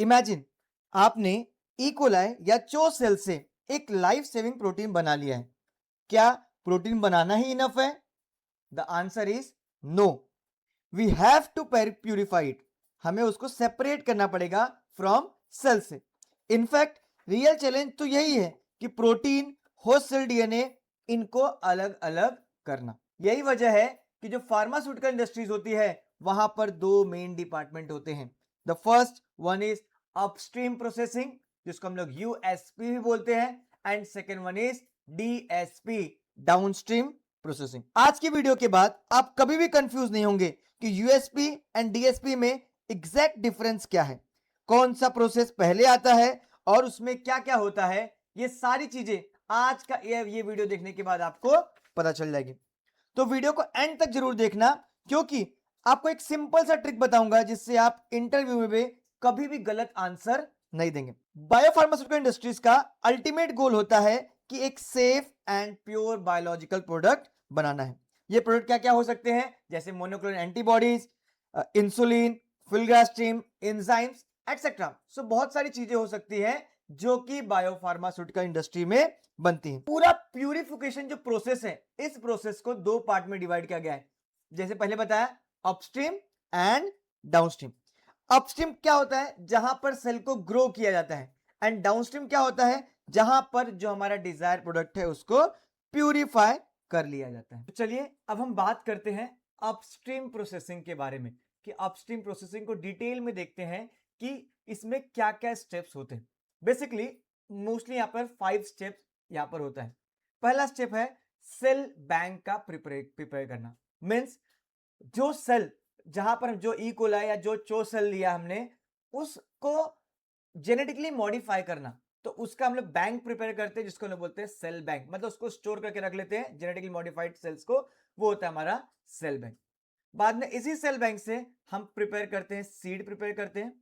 Imagine आपने E coli या चो सेल से एक लाइफ सेविंग प्रोटीन बना लिया है। क्या प्रोटीन बनाना ही इनफ है? The answer is no. We have to purify it. हमें उसको सेपरेट करना पड़ेगा फ्रॉम सेल से। इनफैक्ट रियल चैलेंज तो यही है कि प्रोटीन, होस्ट सेल डीएनए, इनको अलग अलग करना। यही वजह है कि जो फार्मास्यूटिकल इंडस्ट्रीज होती है वहां पर दो मेन डिपार्टमेंट होते हैं। The first one is upstream processing, जिसको हम लोग यूएसपी भी बोलते हैं, and second one is DSP, downstream processing. आज की वीडियो के बाद आप कभी भी कंफ्यूज नहीं होंगे कि यूएसपी एंड डीएसपी में एग्जैक्ट डिफरेंस क्या है, कौन सा प्रोसेस पहले आता है और उसमें क्या क्या होता है। ये सारी चीजें आज का ये वीडियो देखने के बाद आपको पता चल जाएगी। तो वीडियो को एंड तक जरूर देखना, क्योंकि आपको एक सिंपल सा ट्रिक बताऊंगा जिससे आप इंटरव्यू में कभी भी गलत आंसर नहीं देंगे। बायोफार्मास्यूटिकल इंडस्ट्रीज का अल्टीमेट गोल होता है कि एक safe and pure biological product बनाना है। ये प्रोडक्ट क्या क्या हो सकते हैं, जैसे monoclonal antibodies, insulin, filgrastim, enzymes etcetera. So बहुत सारी चीजें हो सकती हैं जो कि बायोफार्मास्यूटिकल इंडस्ट्री में बनती हैं। पूरा प्यूरिफिकेशन जो प्रोसेस है, इस प्रोसेस को दो पार्ट में डिवाइड किया गया है। जैसे पहले बताया, अपस्ट्रीम एंड डाउनस्ट्रीम। अपस्ट्रीम क्या होता है, जहां पर सेल को ग्रो किया जाता है, एंड डाउनस्ट्रीम क्या होता है, जहां पर जो हमारा डिजायर प्रोडक्ट है उसको प्यूरिफाई कर लिया जाता है। तो चलिए अब हम बात करते हैं अपस्ट्रीम प्रोसेसिंग के बारे में, कि अपस्ट्रीम प्रोसेसिंग को डिटेल में देखते हैं कि इसमें क्या क्या स्टेप्स होते हैं। बेसिकली मोस्टली यहां पर 5 स्टेप्स यहां पर होता है। पहला स्टेप है सेल बैंक का प्रिपेयर करना। मीन्स जो सेल, जहां पर जो ई कोलाई या जो चो सेल लिया हमने, उसको जेनेटिकली मॉडिफाई करना। तो उसका हम लोग बैंक प्रिपेयर करते हैं, जिसको हम लोग बोलते हैं सेल बैंक। मतलब उसको स्टोर करके रख लेते हैं जेनेटिकली मॉडिफाइड सेल्स को, वो होता है हमारा सेल बैंक। बाद में इसी सेल बैंक से हम प्रिपेयर करते हैं सीड, प्रिपेयर करते हैं।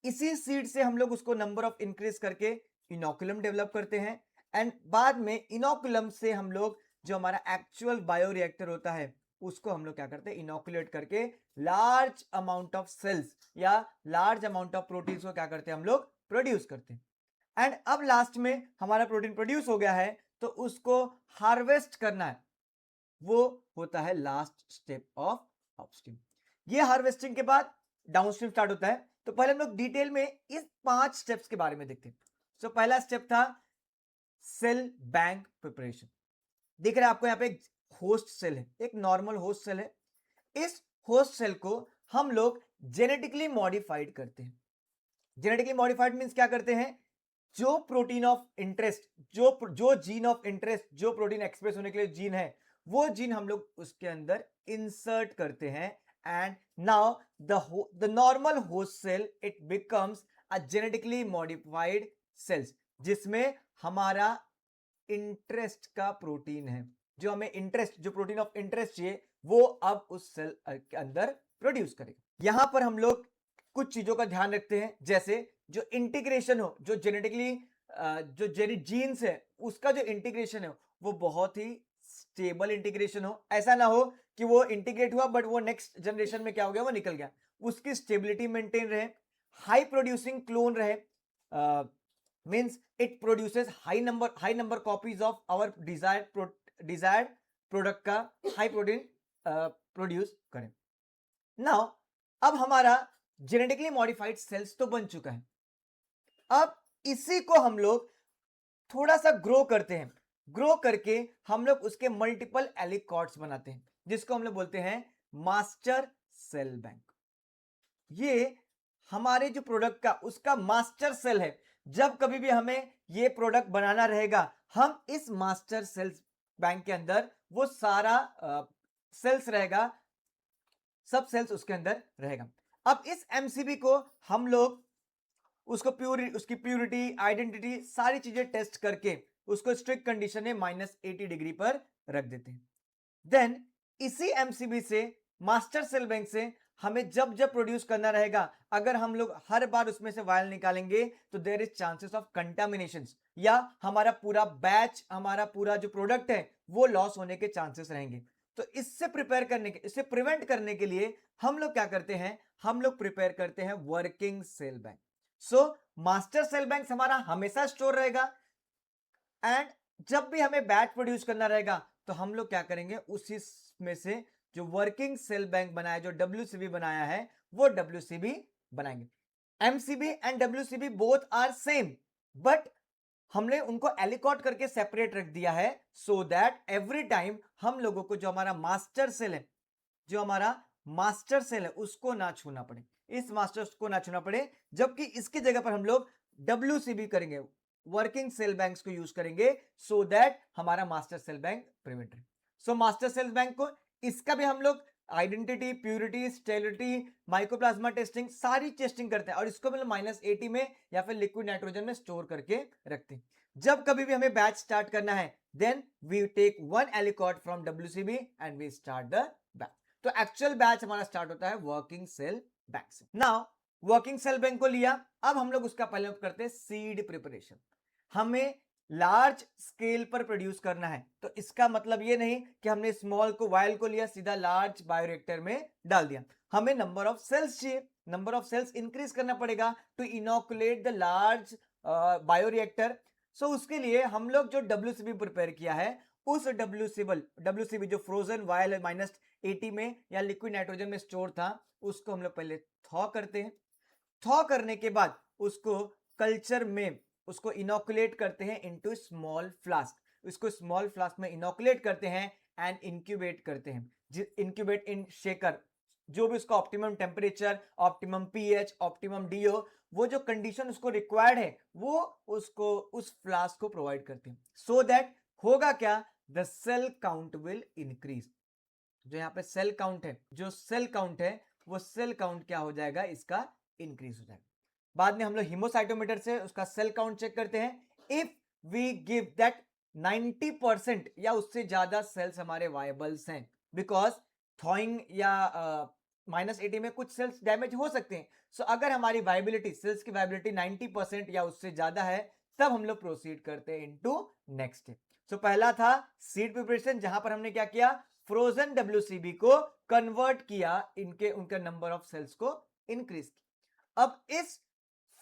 इसी सीड से हम लोग उसको नंबर ऑफ इंक्रीज करके इनोकुलम डेवलप करते हैं। एंड बाद में इनोकुलम से हम लोग जो हमारा एक्चुअल बायोरिएक्टर होता है उसको हम लोग क्या करते हैं, इनोकुलेट करके लार्ज अमाउंट ऑफ सेल्स या लार्ज अमाउंट ऑफ प्रोटीन्स को क्या करते हैं, हम लोग प्रोड्यूस करते हैं। एंड अब लास्ट में हमारा प्रोटीन प्रोड्यूस हो गया है तो उसको हार्वेस्ट करना है, वो होता है लास्ट स्टेप ऑफ अपस्ट्रीम। ये हार्वेस्टिंग के बाद डाउनस्ट्रीम स्टार्ट होता है। तो पहले हम लोग डिटेल में इस 5 स्टेप्स के बारे में देखते हैं। सो पहला स्टेप था सेल बैंक प्रिपरेशन। दिख रहा है आपको यहाँ पे एक होस्ट सेल है, एक नॉर्मल होस्ट सेल है। इस होस्ट सेल को हम लोग जेनेटिकली मॉडिफाइड करते हैं। जेनेटिकली मॉडिफाइड मींस क्या करते हैं, जो प्रोटीन ऑफ इंटरेस्ट, जो जीन ऑफ इंटरेस्ट, जो प्रोटीन एक्सप्रेस होने के लिए जीन है, वो जीन हम लोग उसके अंदर इंसर्ट करते हैं। And now the normal host cell it becomes a genetically modified cells, जिसमें हमारा इंटरेस्ट का प्रोटीन है, जो हमें इंटरेस्ट, जो प्रोटीन ऑफ इंटरेस्ट चाहिए, वो अब उस सेल के अंदर प्रोड्यूस करेगा। यहां पर हम लोग कुछ चीजों का ध्यान रखते हैं, जैसे जो इंटीग्रेशन हो, जो जेनेटिकली जो जीन्स है उसका जो इंटीग्रेशन है वो बहुत ही स्टेबल इंटीग्रेशन हो। ऐसा ना हो कि वो इंटीग्रेट हुआ बट वो नेक्स्ट जनरेशन में क्या हो गया, वो निकल गया। उसकी स्टेबिलिटी मेंटेन रहे, हाई प्रोड्यूसिंग क्लोन रहे, means it produces high number copies of our desired product का हाई प्रोटीन प्रोड्यूस करें। नाउ अब हमारा जेनेटिकली मॉडिफाइड सेल्स तो बन चुका है। अब इसी को हम लोग थोड़ा सा ग्रो करते हैं। ग्रो करके हम लोग उसके मल्टीपल एलिकॉट्स बनाते हैं, जिसको हम लोग बोलते हैं मास्टर सेल बैंक। ये हमारे जो प्रोडक्ट का उसका मास्टर सेल है। जब कभी भी हमें ये प्रोडक्ट बनाना रहेगा, हम इस मास्टर सेल्स बैंक के अंदर वो सारा सेल्स रहेगा, सब सेल्स उसके अंदर रहेगा। अब इस एमसीबी को हम लोग उसको उसकी प्यूरिटी, आइडेंटिटी, सारी चीजें टेस्ट करके उसको स्ट्रिक्ट कंडीशन में -80 डिग्री पर रख देते हैं। देन इसी एमसीबी से, मास्टर सेल बैंक से, हमें जब जब प्रोड्यूस करना रहेगा, अगर हम लोग हर बार उसमें से वायल निकालेंगे तो there is chances of contamination, या हमारा पूरा बैच, हमारा पूरा जो प्रोडक्ट है वो लॉस होने के चांसेस रहेंगे। तो इससे प्रिपेयर करने के, इससे प्रिवेंट करने के लिए हम लोग क्या करते हैं, हम लोग प्रिपेयर करते हैं working cell bank. So master cell bank हमारा हमेशा स्टोर रहेगा, एंड जब भी हमें बैच प्रोड्यूस करना रहेगा तो हम लोग क्या करेंगे, उसी में से जो वर्किंग सेल बैंक बनाया, जो डब्ल्यूसीबी बनाया है, वो डब्ल्यूसीबी बनाएंगे। MCB and WCB both are same, but हमने उनको एलिकॉट करके सेपरेट रख दिया है, सो दैट एवरी टाइम हम लोगों को जो हमारा मास्टर सेल है, जो हमारा मास्टर सेल है, उसको ना छूना पड़े, इस मास्टर को ना छूना पड़े, जबकि इसकी जगह पर हम लोग डब्ल्यूसीबी करेंगे, वर्किंग सेल बैंक्स को यूज करेंगे, सो दैट हमारा मास्टर सेल बैंक प्रिवेंट रहे। सो मास्टर सेल बैंक को, इसका भी हम लोग identity, purity, sterility, mycoplasma testing, सारी टेस्टिंग करते हैं, और इसको मतलब -80 में या फिर लिक्विड नाइट्रोजन में स्टोर करके रखते हैं। जब कभी भी हमें बैच स्टार्ट करना है, then we take one aliquot from WCB and we start the batch. तो एक्चुअल बैच हमारा स्टार्ट होता है वर्किंग सेल बैंक से। नाउ वर्किंग सेल बैंक को लिया, अब हम लोग उसका पहले करते हैं सीड प्रिपरेशन। हमें लार्ज स्केल पर प्रोड्यूस करना है, तो इसका मतलब ये नहीं कि हमने स्मॉल को, वायल को लिया, सीधा लार्ज बायोरिएक्टर में डाल दिया। हमें नंबर ऑफ सेल्स चाहिए, नंबर ऑफ सेल्स इंक्रीज करना पड़ेगा to inoculate the large bioreactor. So उसके लिए हम लोग जो डब्ल्यूसीबी प्रिपेयर किया है, उस डब्ल्यूसीबी जो फ्रोजन वायल है -80 में या लिक्विड नाइट्रोजन में स्टोर था, उसको हम लोग पहले थॉ करते हैं। थॉ करने के बाद उसको कल्चर में उसको इनोकुलेट करते हैं इनटू स्मॉल फ्लास्क। इसको स्मॉल फ्लास्क में इनोकुलेट करते हैं एंड इंक्यूबेट करते हैं, इंक्यूबेट इन शेकर। जो भी उसका optimum temperature, optimum pH, optimum DO, वो जो कंडीशन उसको रिक्वायर्ड है, वो उसको उस फ्लास्क को प्रोवाइड करते हैं, सो दैट होगा क्या, the cell count will increase. जो यहाँ पे सेल काउंट है, जो सेल काउंट है, वो सेल काउंट क्या हो जाएगा, इसका इंक्रीज हो जाएगा। बाद में हम लोग हिमोसाइटोमीटर से उसका सेल काउंट चेक करते हैं। इफ वी गिव दैट 90% या उससे ज्यादा सेल्स हमारे वायबल्स हैं, बिकॉज थॉइंग या -80 में कुछ सेल्स डैमेज हो सकते हैं। सो अगर हमारी वायबिलिटी, सेल्स की वायबिलिटी 90% या उससे ज्यादा है, तब हम लोग प्रोसीड करते हैं इनटू नेक्स्ट स्टेप। सो पहला था सीड प्रिपरेशन, जहां पर हमने क्या किया, फ्रोजन डब्ल्यूसीबी को कन्वर्ट किया, इनके उनका नंबर ऑफ सेल्स को इंक्रीज किया। अब इस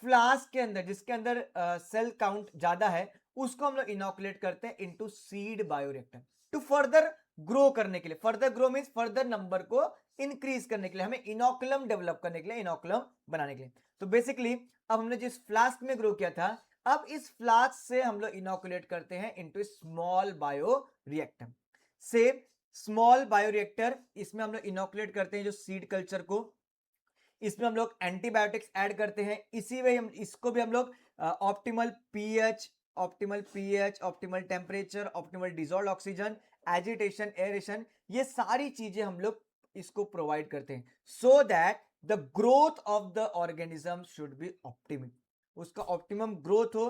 फ्लास्क के अंदर, जिसके अंदर सेल काउंट ज्यादा है, उसको हम लोग इनोकुलेट करते हैं into seed bioreactor to further grow करने के लिए। Further grow means further number को इंक्रीज करने के लिए, हमें इनोकुलम डेवलप करने के लिए, इनोकुलम बनाने के लिए। तो बेसिकली अब हमने जिस फ्लास्क में ग्रो किया था, अब इस फ्लास्क से हम लोग इनोकुलेट करते हैं इनटू स्मॉल बायो रिएक्टर। से स्मॉल बायो रिएक्टर, इसमें हम लोग इनोकुलेट करते हैं जो सीड कल्चर को, इसमें हम लोग एंटीबायोटिक्स ऐड करते हैं, इसी में हम इसको भी हम लोग optimal pH, optimal temperature, optimal dissolved oxygen, agitation, aeration, ये सारी चीजें हम लोग इसको प्रोवाइड करते हैं, so that the growth of the organism should be optimum. उसका ऑप्टिमम ग्रोथ हो,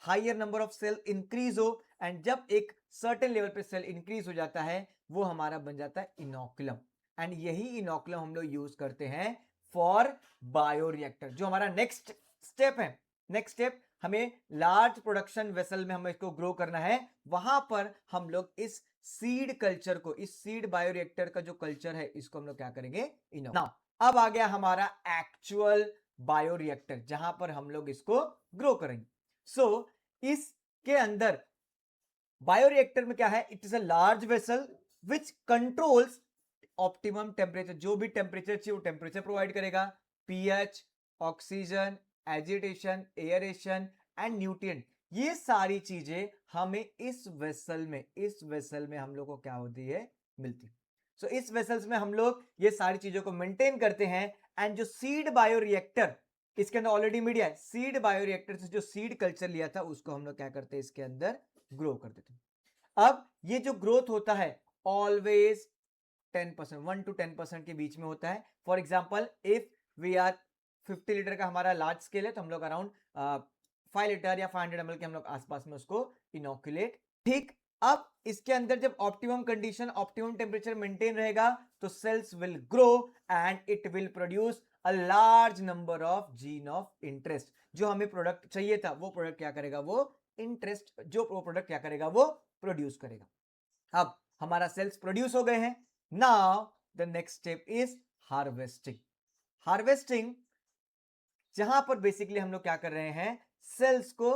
higher number of cell increase हो, एंड जब एक सर्टेन लेवल पे सेल इंक्रीज हो जाता है, वो हमारा बन जाता है इनोकुलम। एंड यही इनोकुलम हम लोग यूज करते हैं फॉर बायोरिएक्टर। जो हमारा नेक्स्ट स्टेप है, नेक्स्ट स्टेप हमें लार्ज प्रोडक्शन वेसल में हमें इसको ग्रो करना है, वहां पर हम लोग इस सीड कल्चर को, इस सीड बायोरिएक्टर का जो कल्चर है, इसको हम लोग क्या करेंगे, नाउ अब आ गया हमारा एक्चुअल बायोरिएक्टर, जहां पर हम लोग इसको ग्रो करेंगे। सो इसके अंदर बायोरिएक्टर में क्या है, it is a large vessel which controls optimum temperature. जो भी टेम्परेचर चाहिए वो टेम्परेचर प्रोवाइड करेगा, pH, oxygen, agitation, aeration and nutrient, ये सारी चीजें हमें इस वेसल में हम लोग को क्या होती है, मिलती है। सो इस वेसल्स में हम लोग ये सारी चीजों को मेंटेन करते हैं। एंड जो सीड बायोरिएक्टर, इसके अंदर ऑलरेडी मीडिया है, सीड बायोरिएक्टर से जो सीड कल्चर लिया था, उसको हम लोग क्या करते हैं, इसके अंदर ग्रो कर देते हैं। अब ये जो ग्रोथ होता है, ऑलवेज 10%, 1 to 10% के बीच में होता है। For example if we are 50 litre का हमारा लार्ज स्केल है, तो हम लोग अराउंड 5 लीटर या 500 ml के हम लोग आसपास में उसको इनोकुलेट। ठीक, अब इसके अंदर जब optimum condition, optimum temperature maintain रहेगा, तो cells will grow and it will produce a large number of gene of interest. जो हमें प्रोडक्ट चाहिए था, वो प्रोडक्ट क्या करेगा, वो इंटरेस्ट, जो प्रोडक्ट क्या करेगा, वो प्रोड्यूस करेगा। अब हमारा सेल्स प्रोड्यूस हो गए हैं। Now the next step is harvesting. Harvesting जहां पर बेसिकली हम लोग क्या कर रहे हैं, सेल्स को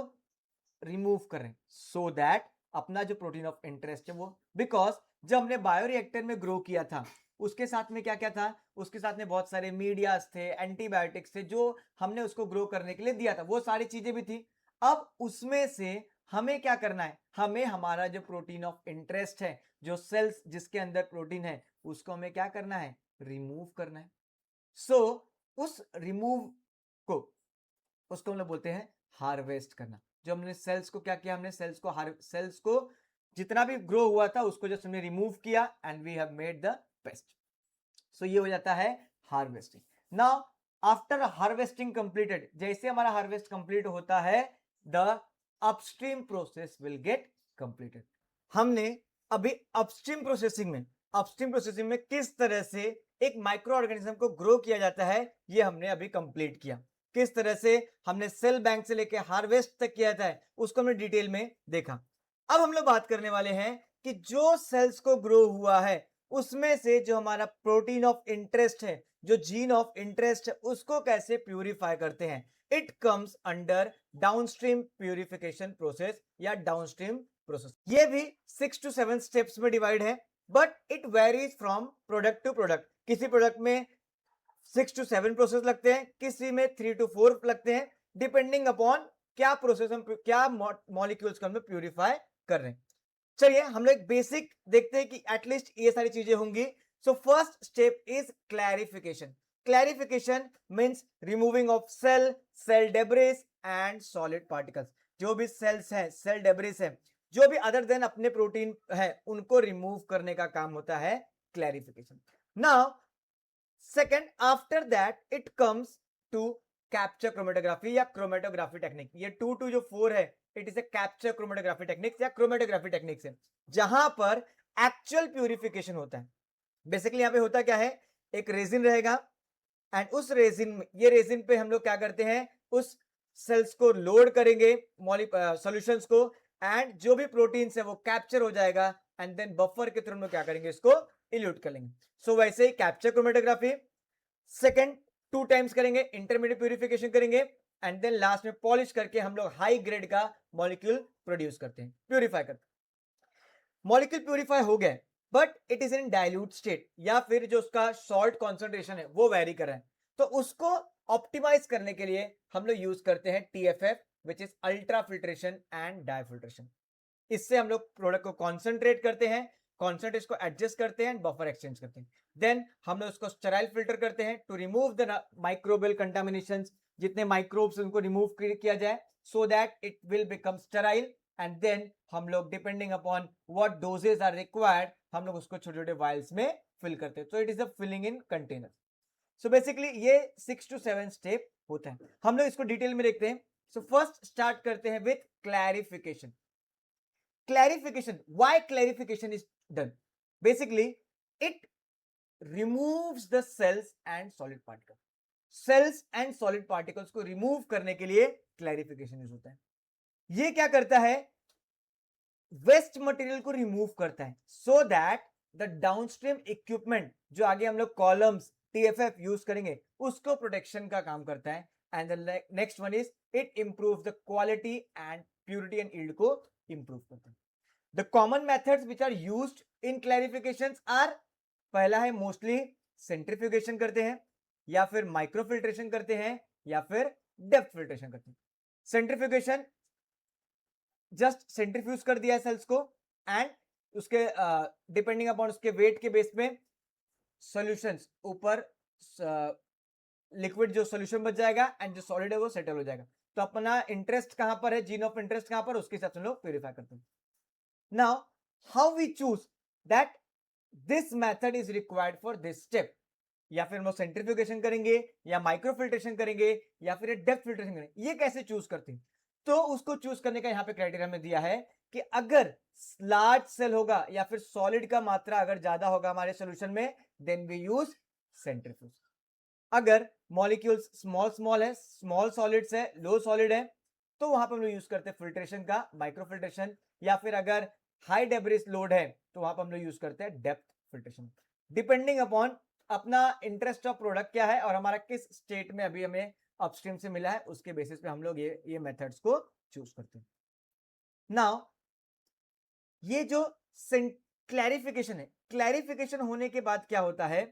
रिमूव कर रहे हैं, सो दैट अपना जो प्रोटीन ऑफ इंटरेस्ट है वो, बिकॉज जब हमने बायोरिएक्टर में ग्रो किया था उसके साथ में क्या क्या था, उसके साथ में बहुत सारे मीडियाज थे, एंटीबायोटिक्स थे जो हमने उसको ग्रो करने के लिए दिया था, वो सारी चीजें भी थी। अब उसमें से हमें क्या करना है, हमें हमारा जो प्रोटीन ऑफ इंटरेस्ट है, जो सेल्स जिसके अंदर प्रोटीन है, उसको हमें क्या करना है, रिमूव करना है। सो उस रिमूव को, उसको हम लोग बोलते हैं हार्वेस्ट करना। जो हमने सेल्स को क्या किया, हमने सेल्स को जितना भी ग्रो हुआ था उसको जस्ट हमने रिमूव किया and we have made the paste. So ये हो जाता है harvesting. Now after harvesting completed, जैसे हमारा हार्वेस्ट कंप्लीट होता है, the upstream process will get completed. हमने अभी अपस्ट्रीम प्रोसेसिंग में किस तरह से एक माइक्रो ऑर्गेनिज्म को ग्रो किया जाता है, ये हमने अभी कंप्लीट किया। किस तरह से हमने सेल बैंक से लेके हार्वेस्ट तक किया था उसको हमने डिटेल में देखा। अब हम लोग बात करने वाले हैं कि जो सेल्स को ग्रो हुआ है उसमें से जो हमारा प्रोटीन ऑफ इंटरेस्ट है, जो जीन ऑफ इंटरेस्ट है, उसको कैसे प्यूरिफाई करते हैं। It comes under downstream purification process या डाउनस्ट्रीम प्रोसेस। ये भी 6 to 7 स्टेप्स में डिवाइड है, but it varies from product to product. किसी प्रोडक्ट में 6 to 7 प्रोसेस लगते हैं, किसी में 3 to 4 लगते हैं, डिपेंडिंग अपॉन क्या प्रोसेस हम, क्या मॉलिक्यूल्स को हम प्यूरिफाई कर रहे हैं। चलिए हम लोग बेसिक देखते हैं कि एटलीस्ट ये सारी चीजें होंगी। So first step is clarification. Clarification means removing of cell debris and solid particles. जो भी सेल्स हैं, सेल डेब्रिस है, जो भी अदर देन अपने प्रोटीन है, उनको रिमूव करने का काम होता है clarification. Now second, after that it comes to capture chromatography या क्रोमेटोग्राफी टेक्निक। ये 2 to जो 4 है, it is a capture chromatography techniques या क्रोमेटोग्राफी टेक्निक्स है, जहां पर एक्चुअल प्यूरिफिकेशन होता है। बेसिकली यहां पे होता क्या है, एक रेजिन रहेगा एंड उस रेजिन, ये रेजिन पे हम लोग क्या करते हैं, उस सेल्स को लोड करेंगे, सॉल्यूशंस को, एंड जो भी प्रोटीन्स है वो कैप्चर हो जाएगा एंड देन बफर के थ्रू हम लोग क्या करेंगे, इसको इल्यूट करेंगे। सो वैसे ही कैप्चर क्रोमेटोग्राफी सेकेंड 2 टाइम्स करेंगे, इंटरमीडिएट प्यूरिफिकेशन करेंगे एंड देन लास्ट में पॉलिश करके हम लोग हाई ग्रेड का मॉलिक्यूल प्रोड्यूस करते हैं, प्यूरिफाई करते हैं। मॉलिक्यूल प्यूरिफाई हो गए but it is in dilute state, या फिर जो उसका सॉल्ट कॉन्सेंट्रेशन है वो वेरी कर रहा है, तो उसको ऑप्टिमाइज करने के लिए हम लोग यूज करते हैं TFF, which is ultra filtration and diafiltration. इससे हम लोग प्रोडक्ट को कॉन्सेंट्रेट करते हैं, कॉन्सेंट्रेट को एडजस्ट करते हैं, बफर एक्सचेंज करते हैं। देन हम लोग उसको स्टेराइल फिल्टर करते हैं to remove the microbial contamination, जितने माइक्रोब्स उनको रिमूव किया जाए, so that it will become sterile. And then हम लोग depending upon what doses are required, हम लोग उसको छोटे छोटे वाइल्स में फिल करते हैं। So it is a filling in container. So basically ये 6 to 7 स्टेप होता है। हम लोग इसको डिटेल में देखते हैं। सो फर्स्ट स्टार्ट करते हैं with clarification. Clarification, why clarification is done? Basically it removes the cells and solid particles. Cells and solid particles को रिमूव करने के लिए क्लैरिफिकेशन यूज होता है। ये क्या करता है, वेस्ट मटेरियल को रिमूव करता है, सो दैट द डाउनस्ट्रीम इक्विपमेंट, जो आगे हम लोग कॉलम्स TFF यूज करेंगे, उसको प्रोटेक्शन का काम करता है। And the next one is it improve the quality and purity and yield को इंप्रूव करता है। The common methods which are used in clarifications are, पहला है मोस्टली सेंट्रीफ्यूगेशन करते हैं, या फिर माइक्रोफिल्ट्रेशन करते हैं, या फिर डेप्थ फिल्ट्रेशन करते हैं। सेंट्रीफ्यूगेशन, जस्ट सेंट्रीफ्यूज कर दिया सेल्स को एंड उसके डिपेंडिंग अपॉन उसके वेट के बेस में सॉल्यूशंस ऊपर, लिक्विड जो सॉल्यूशन बच जाएगा एंड जो सॉलिड है वो सेटल हो जाएगा। तो अपना इंटरेस्ट कहां पर है, जीन ऑफ इंटरेस्ट कहां पर, उसके हिसाब से लोग प्यूरिफाई करते हैं। Now, how we choose that this method is required for this step? या फिर हम लोग सेंट्रीफ्यूगेशन करेंगे, या माइक्रोफिल्ट्रेशन करेंगे, या फिर डेप्थ फिल्ट्रेशन करेंगे, ये कैसे चूज करते हैं? तो उसको चूज करने का यहाँ पे क्राइटेरिया में दिया है कि अगर लार्ज सेल होगा या फिर सॉलिड का मात्रा अगर ज्यादा होगा हमारे सोल्यूशन में, देन वी यूज सेंट्रीफ्यूज। अगर मॉलिक्यूल्स स्मॉल स्मॉल है, स्मॉल सॉलिड्स है, लो सॉलिड है, तो वहां पर हम लोग यूज करते हैं फिल्ट्रेशन का, माइक्रोफिल्ट्रेशन, या फिर अगर हाई डेब्रिस लोड है तो वहां पर हम लोग यूज करते हैं डेप्थ फिल्ट्रेशन, डिपेंडिंग अपॉन अपना इंटरेस्ट ऑफ प्रोडक्ट क्या है और हमारा किस स्टेट में अभी हमें अपस्ट्रीम से मिला है, उसके बेसिस पे हम लोग ये मेथड्स को चूज करते हैं। नाउ ये जो क्लैरिफिकेशन है, क्लैरिफिकेशन होने के बाद क्या होता है,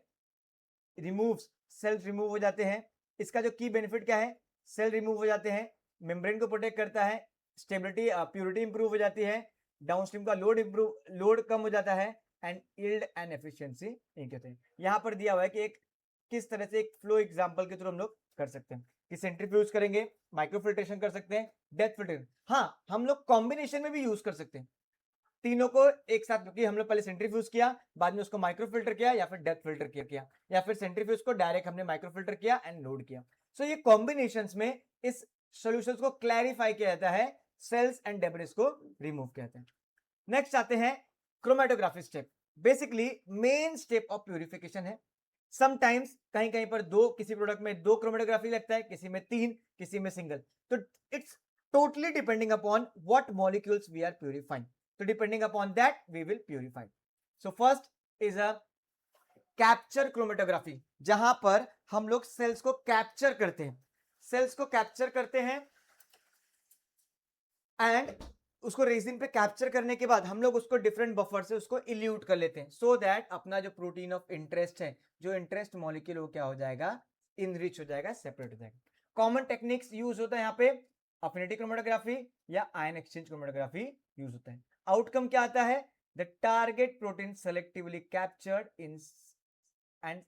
रिमूव्स, सेल्स रिमूव हो जाते हैं। इसका जो की बेनिफिट क्या है, सेल रिमूव हो जाते हैं, मेम्ब्रेन को प्रोटेक्ट करता है, स्टेबिलिटी प्योरिटी इंप्रूव हो जाती है, डाउनस्ट्रीम का लोड कम हो जाता है, एंड यील्ड एंड एफिशिएंसी कहते हैं। यहां पर दिया हुआ है कि एक किस तरह से एक फ्लो एग्जांपल के थ्रू हम लोग कर सकते हैं कि सेंट्रीफ्यूज करेंगे, माइक्रोफिल्ट्रेशन कर सकते हैं, डेप्थ फिल्टरिंग, हाँ हम लोग कॉम्बिनेशन में भी यूज कर सकते हैं तीनों को एक साथ, क्योंकि हम लोग पहले सेंट्रीफ्यूज किया, बाद में उसको माइक्रोफिल्टर किया, या फिर डेप्थ फिल्टर किया, या फिर सेंट्रीफ्यूज को डायरेक्ट हमने माइक्रोफिल्टर किया एंड लोड किया। सो ये कॉम्बिनेशंस में इस सॉल्यूशंस को क्लैरिफाई किया जाता है, सेल्स एंड डेब्रिस को रिमूव किया जाता है। नेक्स्ट आते हैं chromatography step. Basically main step of purification है। समटाइम्स कहीं कहीं पर किसी प्रोडक्ट में 2 क्रोमेटोग्राफी लगता है, किसी में 3, किसी में सिंगल। तो it's totally depending upon what molecules we are purifying. So depending upon that we will purify. So first is a capture chromatography, जहां पर हम लोग सेल्स को कैप्चर करते हैं, सेल्स को कैप्चर करते हैं एंड उसको रेजिन पे कैप्चर करने के बाद हम लोग उसको डिफरेंट बफर से उसको इल्यूट कर लेते हैं, सो दैट अपना जो प्रोटीन ऑफ इंटरेस्ट है, जो इंटरेस्ट मॉलिक्यूल वो क्या हो जाएगा, इनरिच हो जाएगा, सेपरेट हो जाएगा। कॉमन टेक्निक्स यूज होता है यहाँ पे, अफिनिटी क्रोमेटोग्राफी या आयन एक्सचेंज क्रोमेटोग्राफी यूज होता है। आउटकम क्या आता है, the target protein selectively captured in and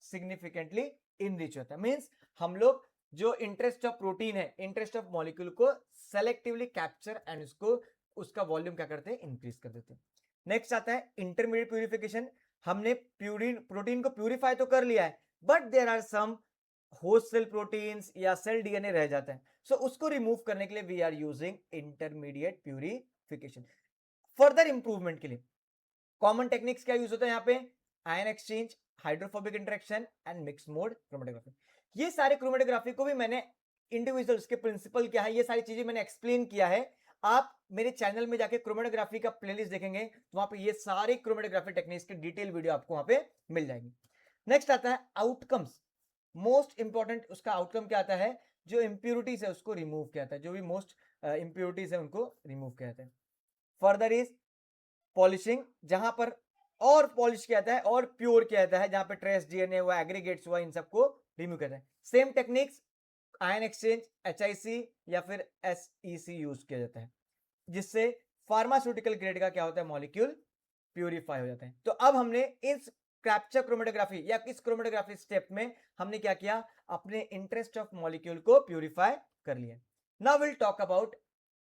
significantly enrich होता है। मींस हम लोग जो इंटरेस्ट ऑफ प्रोटीन है, इंटरेस्ट ऑफ मॉलिक्यूल को सेलेक्टिवली कैप्चर एंड उसका वॉल्यूम क्या करते हैं, इंक्रीज कर देते हैं। नेक्स्ट आता है इंटरमीडिएट प्यूरिफिकेशन। हमने प्रोटीन को प्यूरिफाई तो कर लिया है, but there are some host cell proteins या सेल डीएनए रह जाता है, सो उसको रिमूव करने के लिए we are using intermediate purification. Further improvement के लिए कॉमन टेक्निक्स क्या यूज होता है यहाँ पे, ion exchange, hydrophobic interaction and mix mode chromatography. ये सारे क्रोमेटोग्राफी को भी मैंने इंडिविजुअल उसके प्रिंसिपल क्या है, ये सारी चीजें मैंने एक्सप्लेन किया है। आप मेरे चैनल में जाके क्रोमेटोग्राफी का प्लेलिस्ट देखेंगे तो वहां पे ये सारे क्रोमेटोग्राफी टेक्निक्स की डिटेल वीडियो आपको वहां पे मिल जाएगी। नेक्स्ट आता है आउटकम्स। मोस्ट इंपॉर्टेंट उसका आउटकम क्या आता है, जो इंप्यूरिटीज है उसको रिमूव किया जाता है, जो भी मोस्ट इंप्यूरिटीज है उनको रिमूव किया जाता है। फर्दर इज पॉलिशिंग, जहां पर और पॉलिश किया जाता है और प्योर किया जाता है, जहां पे ट्रेस डीएनए हुआ, एग्रीगेट्स हुआ, इन सबको रिमूव करता है। सेम टेक्निक्स आयन एक्सचेंज, एचआईसी या फिर एसईसी यूज किया जाता है, जिससे फार्मास्यूटिकल ग्रेड का क्या होता है, मॉलिक्यूल प्यूरिफाई हो जाता है। तो अब हमने इस कैप्चर क्रोमेटोग्राफी या इस क्रोमेटोग्राफी स्टेप में हमने क्या किया, अपने इंटरेस्ट ऑफ मॉलिक्यूल को प्यूरिफाई कर लिया। Now will talk about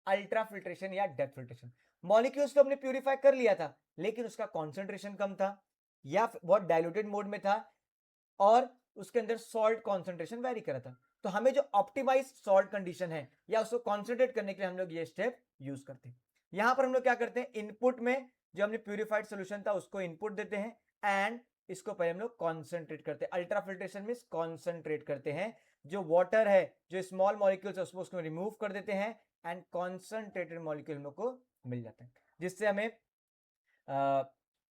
ultra filtration या डेप्थ फिल्ट्रेशन। मॉलिक्यूल्स तो हमने प्यूरिफाई कर लिया था, लेकिन उसका कॉन्सेंट्रेशन कम था या बहुत डाइल्यूटेड मोड में था, और उसके अंदर सॉल्ट कॉन्सेंट्रेशन वेरी कर रहा था। तो हमें जो ऑप्टिमाइज सॉल्ट कंडीशन है या उसको कॉन्सेंट्रेट करने के लिए हम लोग ये स्टेप यूज करते हैं। यहां पर हम लोग क्या करते हैं, इनपुट में जो हमने प्यूरिफाइड सोल्यूशन था उसको इनपुट देते हैं एंड इसको पहले हम लोग कॉन्सेंट्रेट करते हैं। अल्ट्रा फिल्ट्रेशन में कॉन्सेंट्रेट करते हैं, जो वाटर है, जो स्मॉल मॉलिक्यूल्स है उसको रिमूव कर देते हैं एंड कॉन्सेंट्रेटेड मॉलिक्यूल को मिल जाता है, जिससे हमें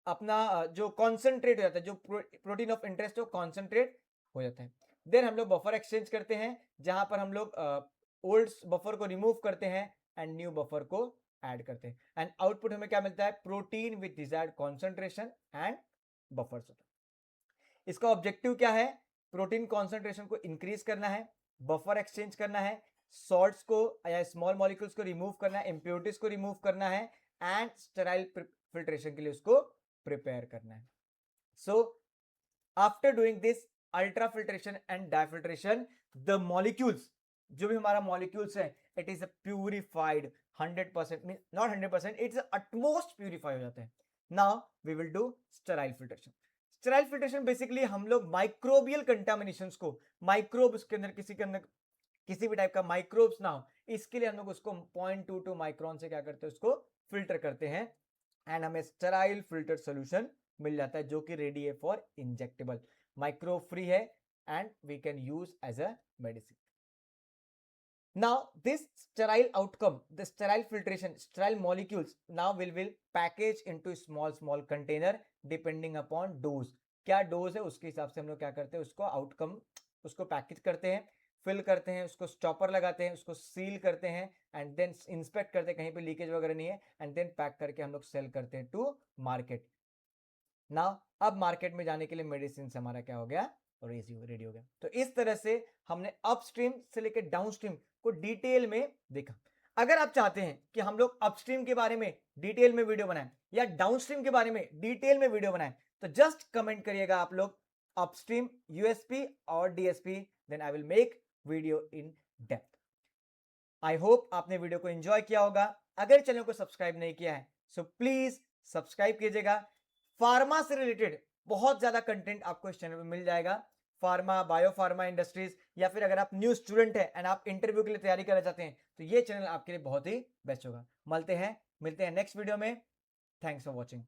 अपना जो कॉन्सेंट्रेट हो जाता है, जो प्रोटीन ऑफ इंटरेस्ट हो कॉन्सेंट्रेट हो जाता है। देन हम लोग बफर एक्सचेंज करते हैं, जहां पर हम लोग ओल्ड बफर को रिमूव करते हैं एंड न्यू बफर को ऐड करते हैं, एंड आउटपुट हमें क्या मिलता है, protein with desired concentration and buffers होता है। इसका ऑब्जेक्टिव क्या है, प्रोटीन कॉन्सेंट्रेशन को इंक्रीज करना है, बफर एक्सचेंज करना है, सॉल्ट्स को या स्मॉल मॉलिक्यूल्स को रिमूव करना है, इंप्योरिटीज को रिमूव करना है एंड स्टेराइल फिल्ट्रेशन के लिए उसको प्रिपेयर करना है। So after doing this ultra filtration and diafiltration, the molecules, जो भी हमारा मॉलिक्यूल्स है, it is purified 100%, not 100%, it's utmost purify हो जाते हैं। Now we will do sterile filtration. Sterile filtration basically हम लोग माइक्रोबियल कंटामिनेशंस को, माइक्रोब्स के अंदर किसी भी टाइप का माइक्रोब्स ना हो, इसके लिए हम लोग उसको 0.22 माइक्रोन से क्या करते हैं, उसको फिल्टर करते हैं एंड हमें स्टेराइल फिल्टर सॉल्यूशन मिल जाता है, जो कि रेडी है फॉर इंजेक्टेबल, माइक्रो फ्री है and we can use as a medicine. Now this sterile outcome, the sterile filtration, sterile molecules now will package into small container depending upon dose। क्या dose है उसके हिसाब से हम लोग क्या करते हैं, उसको आउटकम उसको पैकेज करते हैं, फिल करते हैं, उसको स्टॉपर लगाते हैं, उसको सील करते हैं एंड देन इंस्पेक्ट करते हैं कहीं पे लीकेज वगैरह नहीं है एंड देन पैक करके हम लोग सेल करते हैं टू मार्केट। नाउ अब मार्केट में जाने के लिए मेडिसिन से हमारा क्या हो गया, रेडी हो गया। तो इस तरह से हमने अपस्ट्रीम से लेकर डाउनस्ट्रीम को डिटेल में देखा। अगर आप चाहते हैं कि हम लोग अपस्ट्रीम के बारे में डिटेल में वीडियो बनाएं या डाउनस्ट्रीम के बारे में डिटेल में वीडियो बनाएं, तो जस्ट कमेंट करिएगा आप लोग अपस्ट्रीम यूएसपी और DSP, then I will make video in depth. I hope आपने वीडियो को एंजॉय किया होगा। अगर चैनल को सब्सक्राइब नहीं किया है सो प्लीज सब्सक्राइब कीजिएगा। फार्मा से रिलेटेड बहुत ज्यादा कंटेंट आपको इस चैनल पे मिल जाएगा। फार्मा, बायो फार्मा इंडस्ट्रीज, या फिर अगर आप न्यू स्टूडेंट है एंड आप इंटरव्यू के लिए तैयारी करना चाहते हैं तो ये चैनल आपके लिए बहुत ही बेस्ट होगा। मिलते हैं नेक्स्ट वीडियो में। Thanks for watching.